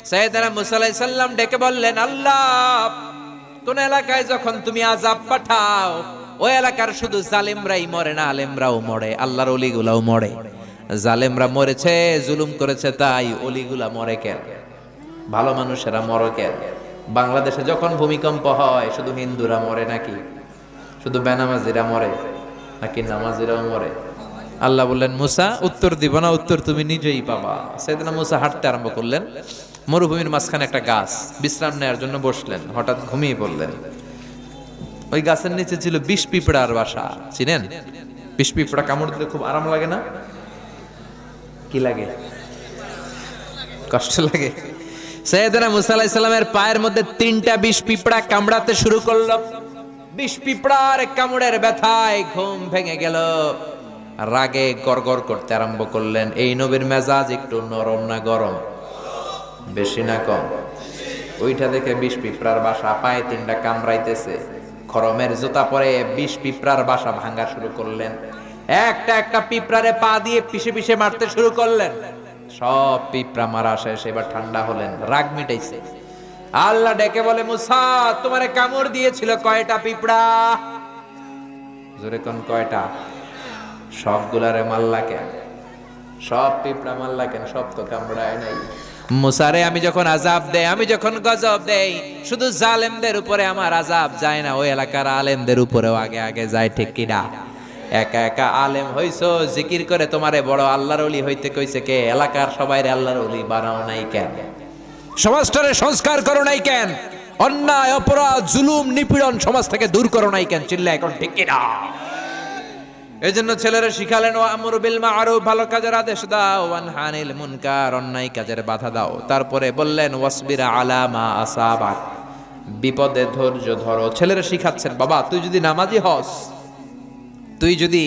সাইয়েদনা মুসা আলাইহিস সালাম ডেকে বললেন, আল্লাহ, কোন এলাকায় যখন তুমি আযাব পাঠাও ওই এলাকার শুধু জালেমরাই মরে না, আলেমরাও মরে, আল্লাহর ওলিগুলাও মরে। জালেমরা মরেছে, জুলুম করেছে, তাই ওলিগুলা মরে কেন? ভালো মানুষেরা মরে কেন? বাংলাদেশে যখন ভূমিকম্প হয় শুধু হিন্দুরা মরে নাকি? শুধু বেনামাজিরা মরে নাকি নামাজিরাও মরে? আল্লাহ বললেন, মুসা উত্তর দিব না, উত্তর তুমি নিজেই পাবা। সাইয়েদনা মুসা হাঁটতে আরম্ভ করলেন। মরুভূমির মাঝখানে একটা গাছ, বিশ্রাম নেওয়ার জন্য বসলেন। হঠাৎ ঘুমিয়ে পড়লেন। ওই গাছের নিচে ছিল বিষ পিঁপড়ার বাসা। চিনেন? বিষ পিঁপড়া কামড় দিলে খুব আরাম লাগে না? কি লাগে? কষ্ট লাগে। সাইয়েদনা মুসা আলাইহিস সালামের পায়ের মধ্যে 3টা বিষ পিঁপড়া কামড়াতে শুরু করলো। বিষ পিঁপড়ার কামড়ের ব্যথায় ঘুম ভেঙে গেল। রাগে গড়গড় করতে আরম্ভ করলেন। এই নবীর মেজাজ একটু নরম না গরম? বেশি না কম? ওইটা দেখে বিষ পিঁপড়ার বাসা, পায়ে 3টা কামড়াইতেছে। খরমের জুতা পরে বিষ পিঁপড়ার বাসা ভাঙা শুরু করলেন। একটা একটা পিঁপড়ারে পা দিয়ে পিষে পিষে মারতে শুরু করলেন। সব পিঁপড়া মারা শেষ, এবার ঠান্ডা হলেন, রাগ মিটাইছে। আল্লাহ ডেকে বলে, মুসা, তোমারে কামড় দিয়েছিল কয়টা পিঁপড়া? জোরে কোন কয়টা? সবগুলারে মারলা কেন? সব পিঁপড়া মারলা কেন? সব তো কামড়ায় নাই। মুসারে আমি যখন আযাব দেই, আমি যখন গজব দেই, শুধু জালেমদের উপরে আমার আযাব যায় না, ওই এলাকার আলেমদের উপরেও আগে আগে যায়, ঠিক কিনা? একা একা আলেম হইছো, জিকির করে তোমারে বড় আল্লাহর ওলি হইতে কইছে কে? এলাকার সবাইরে আল্লাহর ওলি বানাও নাই কেন? সমাজটারে সংস্কার করো নাই কেন? অন্যায়, অপরাধ, জুলুম, নিপীড়ন সমাজ থেকে দূর করো নাই কেন? চিল্লা এখন ঠিক কিনা? এই জন্য ছেলেরা শিখালেন, ও আমরু বিল মা'রুফ, ভালো কাজের আদেশ দাও, ওয়ানহা আনিল মুনকার, অন্যায় কাজের বাধা দাও। তারপরে বললেন, ওয়াসবির আলা মা আসাবাক, বিপদে ধৈর্য ধরো। ছেলেরা শিখাচ্ছেন, বাবা তুই যদি নামাজি হস, তুই যদি